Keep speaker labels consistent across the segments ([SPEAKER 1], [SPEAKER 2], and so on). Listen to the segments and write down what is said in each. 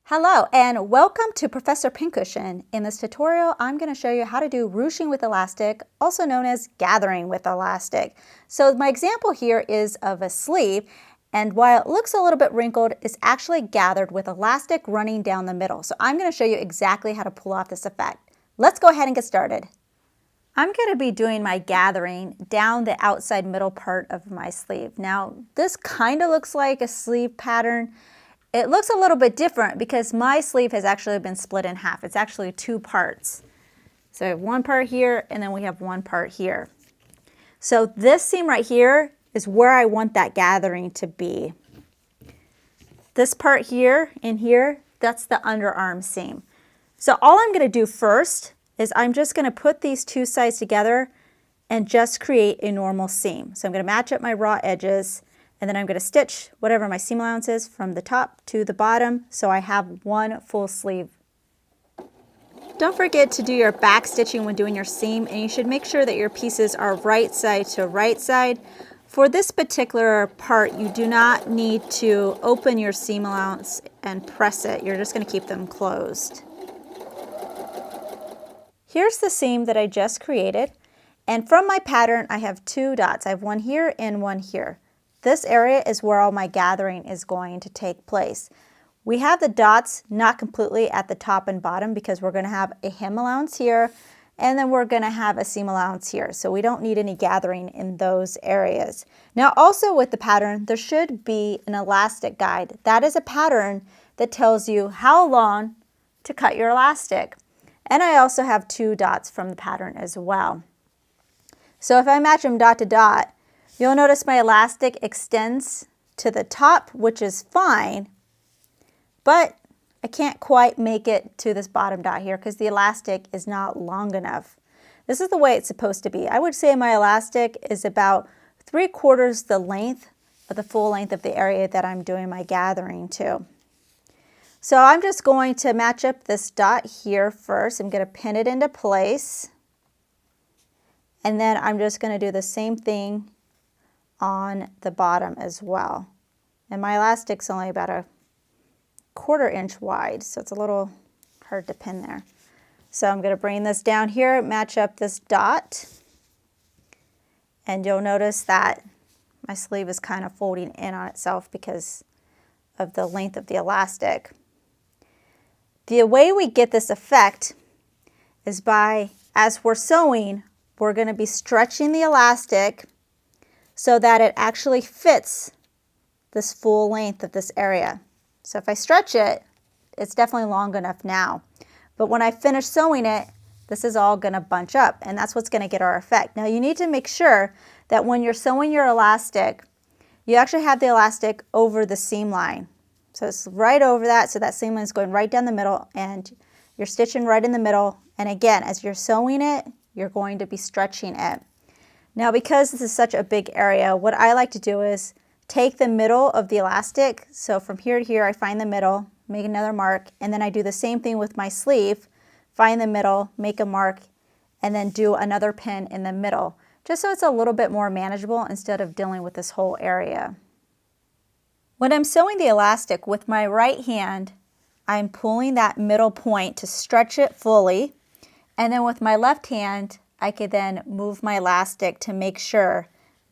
[SPEAKER 1] Hello and welcome to Professor Pincushion. In this tutorial, I'm going to show you how to do ruching with elastic, also known as gathering with elastic. So my example here is of a sleeve, and while it looks a little bit wrinkled, it's actually gathered with elastic running down the middle. So I'm going to show you exactly how to pull off this effect. Let's go ahead and get started. I'm going to be doing my gathering down the outside middle part of my sleeve. Now, this kind of looks like a sleeve pattern. It looks a little bit different because my sleeve has actually been split in half. It's actually two parts. So I have one part here and then we have one part here. So this seam right here is where I want that gathering to be. This part here and here, that's the underarm seam. So all I'm going to do first is I'm just going to put these two sides together and just create a normal seam. So I'm going to match up my raw edges. And then I'm going to stitch whatever my seam allowance is from the top to the bottom so I have one full sleeve. Don't forget to do your back stitching when doing your seam, and you should make sure that your pieces are right side to right side. For this particular part, you do not need to open your seam allowance and press it. You're just going to keep them closed. Here's the seam that I just created, and from my pattern I have two dots. I have one here and one here. This area is where all my gathering is going to take place. We have the dots not completely at the top and bottom because we're going to have a hem allowance here and then we're going to have a seam allowance here. So we don't need any gathering in those areas. Now also with the pattern, there should be an elastic guide. That is a pattern that tells you how long to cut your elastic. And I also have two dots from the pattern as well. So if I match them dot to dot, you'll notice my elastic extends to the top, which is fine, but I can't quite make it to this bottom dot here because the elastic is not long enough. This is the way it's supposed to be. I would say my elastic is about 3/4 the length of the full length of the area that I'm doing my gathering to. So I'm just going to match up this dot here first. I'm going to pin it into place. And then I'm just going to do the same thing on the bottom as well. And my elastic's only about a 1/4 inch wide, so it's a little hard to pin there. So I'm going to bring this down here, match up this dot, and you'll notice that my sleeve is kind of folding in on itself because of the length of the elastic. The way we get this effect is by, as we're sewing, we're going to be stretching the elastic so that it actually fits this full length of this area. So if I stretch it, it's definitely long enough now. But when I finish sewing it, this is all going to bunch up, and that's what's going to get our effect. Now you need to make sure that when you're sewing your elastic, you actually have the elastic over the seam line. So it's right over that, so that seam line is going right down the middle, and you're stitching right in the middle. And again, as you're sewing it, you're going to be stretching it. Now because this is such a big area, what I like to do is take the middle of the elastic. So from here to here, I find the middle, make another mark, and then I do the same thing with my sleeve, find the middle, make a mark, and then do another pin in the middle, just so it's a little bit more manageable instead of dealing with this whole area. When I'm sewing the elastic with my right hand, I'm pulling that middle point to stretch it fully, and then with my left hand, I could then move my elastic to make sure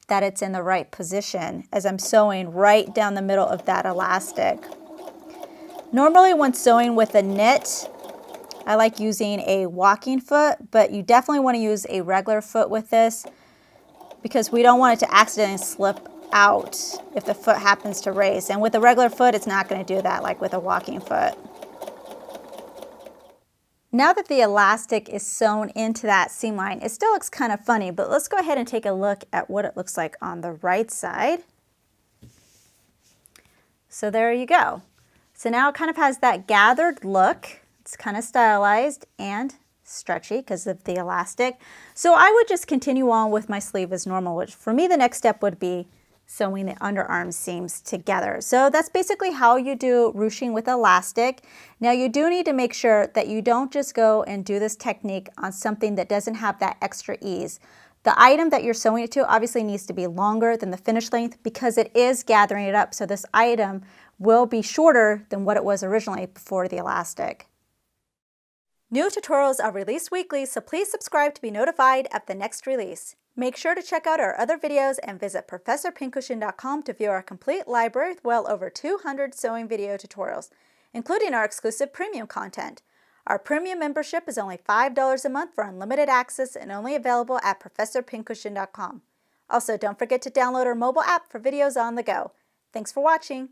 [SPEAKER 1] that it's in the right position as I'm sewing right down the middle of that elastic. Normally when sewing with a knit, I like using a walking foot, but you definitely want to use a regular foot with this because we don't want it to accidentally slip out if the foot happens to raise. And with a regular foot, it's not going to do that like with a walking foot. Now that the elastic is sewn into that seam line, it still looks kind of funny, but let's go ahead and take a look at what it looks like on the right side. So there you go. So now it kind of has that gathered look. It's kind of stylized and stretchy because of the elastic. So I would just continue on with my sleeve as normal, which for me the next step would be sewing the underarm seams together. So that's basically how you do ruching with elastic. Now you do need to make sure that you don't just go and do this technique on something that doesn't have that extra ease. The item that you're sewing it to obviously needs to be longer than the finished length because it is gathering it up. So this item will be shorter than what it was originally before the elastic. New tutorials are released weekly, so please subscribe to be notified of the next release. Make sure to check out our other videos and visit ProfessorPincushion.com to view our complete library with well over 200 sewing video tutorials, including our exclusive premium content. Our premium membership is only $5 a month for unlimited access and only available at ProfessorPincushion.com. Also, don't forget to download our mobile app for videos on the go. Thanks for watching.